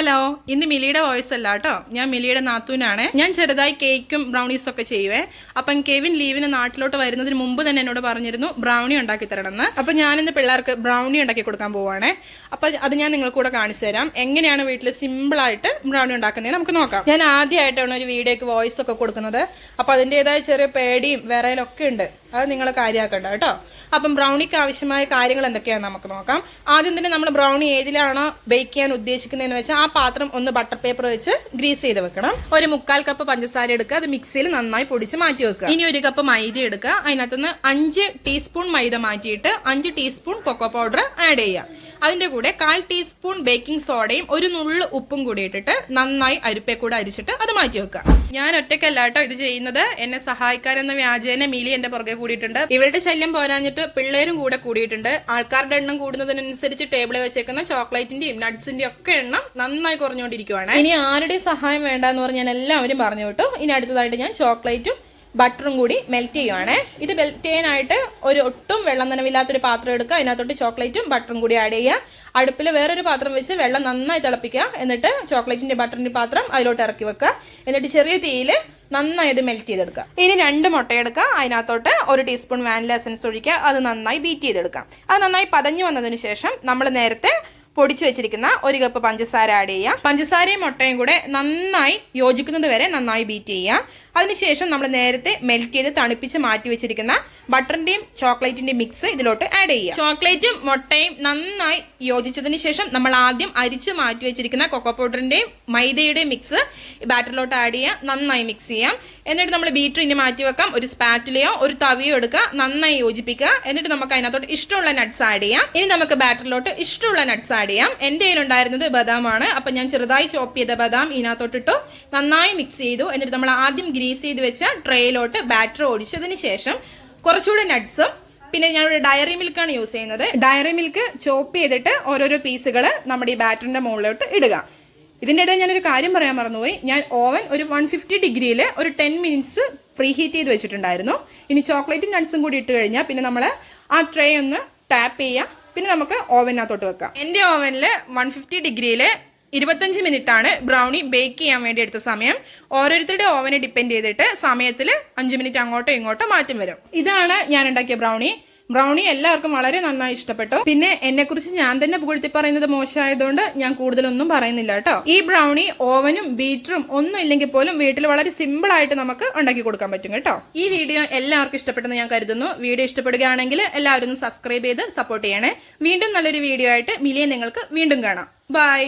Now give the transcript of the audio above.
Hello, ഇന്ന് മിലിയുടെ voice അല്ല കേട്ടോ. ഞാൻ മിലിയുടെ നാത്തൂനാണ്. ഞാൻ ചെറുതായി കേക്കും ബ്രൗണീസും ഒക്കെ ചെയ്യുവേ. അപ്പം കെവിൻ ലീവിന് നാട്ടിലോട്ട് വരുന്നതിന് മുമ്പ് തന്നെ എന്നോട് പറഞ്ഞിരുന്നു ബ്രൗണി ഉണ്ടാക്കി തരണമെന്ന്. അപ്പം ഞാനിന്ന് പിള്ളേർക്ക് ബ്രൗണി ഉണ്ടാക്കി കൊടുക്കാൻ പോവാണേ. അപ്പം അത് ഞാൻ നിങ്ങൾക്ക് കൂടെ കാണിച്ചു തരാം. എങ്ങനെയാണ് വീട്ടിൽ സിമ്പിളായിട്ട് ബ്രൗണി ഉണ്ടാക്കുന്നത് നമുക്ക് നോക്കാം. ഞാൻ ആദ്യമായിട്ടാണ് ഒരു വീഡിയോക്ക് വോയിസ് ഒക്കെ കൊടുക്കുന്നത്. അപ്പം അതിൻ്റെതായ ചെറിയ പേടിയും വിറയലൊക്കെ ഉണ്ട്. അത് നിങ്ങൾ കാര്യമാക്കണ്ട കേട്ടോ. അപ്പം ബ്രൗണിക്ക് ആവശ്യമായ കാര്യങ്ങൾ എന്തൊക്കെയാണെന്ന് നമുക്ക് നോക്കാം. ആദ്യം തന്നെ നമ്മൾ ബ്രൗണി ഏതിലാണോ ബേക്ക് ചെയ്യാൻ ഉദ്ദേശിക്കുന്നതെന്ന് വെച്ചാൽ ആ പാത്രം ഒന്ന് ബട്ടർ പേപ്പർ വെച്ച് ഗ്രീസ് ചെയ്ത് വെക്കണം. ഒരു 1/4 കപ്പ് പഞ്ചസാര എടുക്കുക, അത് മിക്സിയിൽ നന്നായി പൊടിച്ച് മാറ്റി വെക്കുക. ഇനി 1 കപ്പ് മൈദ എടുക്കുക, അതിനകത്തുനിന്ന് 5 ടീസ്പൂൺ മൈദ മാറ്റിയിട്ട് 5 ടീസ്പൂൺ കൊക്കോ പൗഡർ ആഡ് ചെയ്യുക. അതിന്റെ കൂടെ 1/4 ടീസ്പൂൺ ബേക്കിംഗ് സോഡയും ഒരു നുള്ളു ഉപ്പും കൂടി ഇട്ടിട്ട് നന്നായി അരിപ്പേ കൂടെ അരിച്ചിട്ട് അത് മാറ്റി വെക്കുക. ഞാൻ ഒറ്റയ്ക്കല്ല കേട്ടോ ഇത് ചെയ്യുന്നത്. എന്നെ സഹായിക്കാൻ എന്ന വ്യാജേന മിലി എന്റെ പുറകെ കൂടിയിട്ടുണ്ട്. ഇവരുടെ ശല്യം പോരാഞ്ഞിട്ട് പിള്ളേരും കൂടെ കൂടിയിട്ടുണ്ട്. ആൾക്കാരുടെ എണ്ണം കൂടുന്നതിനനുസരിച്ച് ടേബിളിൽ വെച്ചേക്കുന്ന ചോക്ലേറ്റിന്റെയും നട്ട്സിന്റെയും ഒക്കെ എണ്ണം നന്നായി കുറഞ്ഞുകൊണ്ടിരിക്കുകയാണ്. ഇനി ആരുടെയും സഹായം വേണ്ടെന്ന് പറഞ്ഞ് ഞാൻ എല്ലാവരും പറഞ്ഞു വിട്ടു. ഇനി അടുത്തതായിട്ട് ഞാൻ ചോക്ലേറ്റും ബട്ടറും കൂടി മെൽറ്റ് ചെയ്യുവാണേ. ഇത് മെൽറ്റ് ചെയ്യാനായിട്ട് ഒരു ഒട്ടും വെള്ളം നനവില്ലാത്തൊരു പാത്രം എടുക്കുക, അതിനകത്തോട്ട് ചോക്ലേറ്റും ബട്ടറും കൂടി ആഡ് ചെയ്യുക. അടുപ്പിൽ വേറൊരു പാത്രം വെച്ച് വെള്ളം നന്നായി തിളപ്പിക്കുക. എന്നിട്ട് ചോക്ലേറ്റിന്റെ ബട്ടറിന്റെ പാത്രം അതിലോട്ട് ഇറക്കി വെക്കുക. എന്നിട്ട് ചെറിയ തീയിൽ നന്നായി ഇത് മെൽറ്റ് ചെയ്തെടുക്കുക. ഇനി 2 മുട്ട എടുക്കുക, അതിനകത്തോട്ട് 1 ടീസ്പൂൺ വാനില എസൻസ് ഒഴിക്കുക. അത് നന്നായി ബീറ്റ് ചെയ്തെടുക്കാം. അത് നന്നായി പതഞ്ഞു വന്നതിന് ശേഷം നമ്മൾ നേരത്തെ പൊടിച്ചു വെച്ചിരിക്കുന്ന 1 കപ്പ് പഞ്ചസാര ആഡ് ചെയ്യുക. പഞ്ചസാരയും മുട്ടയും കൂടെ നന്നായി യോജിക്കുന്നത് വരെ നന്നായി ബീറ്റ് ചെയ്യുക. അതിനുശേഷം നമ്മൾ നേരത്തെ മെൽറ്റ് ചെയ്ത് തണുപ്പിച്ച് മാറ്റി വെച്ചിരിക്കുന്ന ബട്ടറിന്റെയും ചോക്ലേറ്റിന്റെയും മിക്സ് ഇതിലോട്ട് ആഡ് ചെയ്യുക. ചോക്ലേറ്റും മുട്ടയും നന്നായി യോജിച്ചതിന് ശേഷം നമ്മൾ ആദ്യം അരിച്ച് മാറ്റി വെച്ചിരിക്കുന്ന കൊക്കോ പൗഡറിന്റെയും മൈദയുടെയും മിക്സ് ബാറ്ററിലോട്ട് ആഡ് ചെയ്യുക. നന്നായി മിക്സ് ചെയ്യാം. എന്നിട്ട് നമ്മൾ ബീറ്റർ ഇനി മാറ്റി വെക്കാം. ഒരു സ്പാറ്റിലയോ ഒരു തവിയോ എടുക്കുക, നന്നായി യോജിപ്പിക്കുക. എന്നിട്ട് നമുക്ക് അതിനകത്തോട്ട് ഇഷ്ടമുള്ള നട്ട്സ് ആഡ് ചെയ്യാം. ഇനി നമുക്ക് ബാറ്ററിലോട്ട് ഇഷ്ടമുള്ള നട്ട്സ് ആഡ് ചെയ്യാം. എന്റെ കയ്യിലുണ്ടായിരുന്നത് ബദാമാണ്. അപ്പൊ ഞാൻ ചെറുതായി ചോപ്പ് ചെയ്ത ബദാം ഇതിനകത്തോട്ടിട്ടു നന്നായി മിക്സ് ചെയ്തു. എന്നിട്ട് നമ്മൾ ആദ്യം ഗ്രീസ് ചെയ്ത് വെച്ച ട്രേയിലോട്ട് ബാറ്റർ ഒഴിച്ചതിന് ശേഷം കുറച്ചുകൂടെ നട്ട്സും പിന്നെ ഞാനിവിടെ ഡയറി മിൽക്കാണ് യൂസ് ചെയ്യുന്നത്. ഡയറി മിൽക്ക് ചോപ്പ് ചെയ്തിട്ട് ഓരോരോ പീസുകൾ നമ്മുടെ ഈ ബാറ്ററിന്റെ മുകളിലോട്ട് ഇടുക. ഇതിൻ്റെ ഇടയിൽ ഞാനൊരു കാര്യം പറയാൻ മറന്നുപോയി. ഞാൻ ഓവൻ ഒരു 150 ഡിഗ്രിയിൽ ഒരു 10 മിനിറ്റ്സ് പ്രീ ഹീറ്റ് ചെയ്ത് വെച്ചിട്ടുണ്ടായിരുന്നു. ഇനി ചോക്ലേറ്റും നട്ട്സും കൂടി ഇട്ട് കഴിഞ്ഞാൽ പിന്നെ നമ്മൾ ആ ട്രേ ഒന്ന് ടാപ്പ് ചെയ്യാം. പിന്നെ നമുക്ക് ഓവനകത്തോട്ട് വെക്കാം. എൻ്റെ ഓവനിൽ 150 ഡിഗ്രിയിൽ 25 മിനിറ്റ് ആണ് ബ്രൗണി ബേക്ക് ചെയ്യാൻ വേണ്ടി എടുത്ത സമയം. ഓരോരുത്തരുടെ ഓവനെ ഡിപ്പെൻഡ് ചെയ്തിട്ട് സമയത്തിൽ 5 മിനിറ്റ് അങ്ങോട്ടോ ഇങ്ങോട്ടോ മാറ്റം വരും. ഇതാണ് ഞാൻ ഉണ്ടാക്കിയ ബ്രൗണി. ബ്രൗണി എല്ലാവർക്കും വളരെ നന്നായി ഇഷ്ടപ്പെട്ടു. പിന്നെ എന്നെക്കുറിച്ച് ഞാൻ തന്നെ പുകഴ്ത്തി പറയുന്നത് മോശമായതുകൊണ്ട് ഞാൻ കൂടുതലൊന്നും പറയുന്നില്ല കേട്ടോ. ഈ ബ്രൗണി ഓവനും ബീറ്ററും ഒന്നും ഇല്ലെങ്കിൽ പോലും വീട്ടിൽ വളരെ സിമ്പിൾ ആയിട്ട് നമുക്ക് ഉണ്ടാക്കി കൊടുക്കാൻ പറ്റും കേട്ടോ. ഈ വീഡിയോ എല്ലാവർക്കും ഇഷ്ടപ്പെട്ടെന്ന് ഞാൻ കരുതുന്നു. വീഡിയോ ഇഷ്ടപ്പെടുകയാണെങ്കിൽ എല്ലാവരും സബ്സ്ക്രൈബ് ചെയ്ത് സപ്പോർട്ട് ചെയ്യണേ. വീണ്ടും നല്ലൊരു വീഡിയോ ആയിട്ട് മിലിയെ നിങ്ങൾക്ക് വീണ്ടും കാണാം. ബൈ.